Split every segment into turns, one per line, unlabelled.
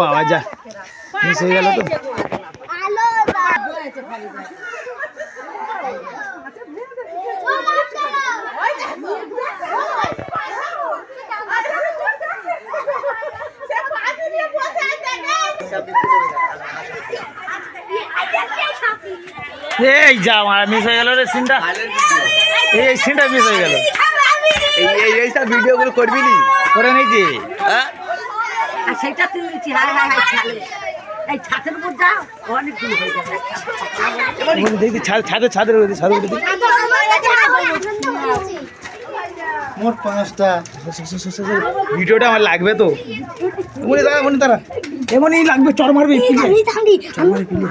বাবা যা মিস হয়ে গেল তো। এই যা আমার মিস হয়ে গেল রে সিনটা, এই সিনটা মিস হয়ে গেল।
এই সব ভিডিও গুলো করবি নি
করে নিয়েছি
হ্যাঁ
সেটা তুলেছি। হাই হাই হাই ছালে এই ছাদের উপর যাও অনেকগুলো হয়ে যাবে।
দেখি ছাদের ছাদের ছাদের উপরে মোট 5টা ভিডিওটা আমার লাগবে তো। মনে দাঁড়া এমনই লাগবে, চর মারবে চর মারবে পিলে।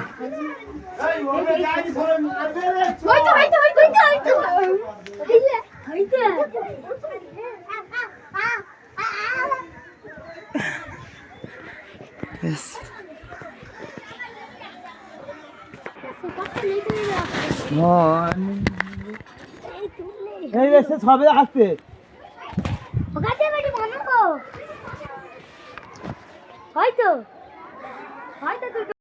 এই রেসে সবে আসতে
হয়তো হয়তো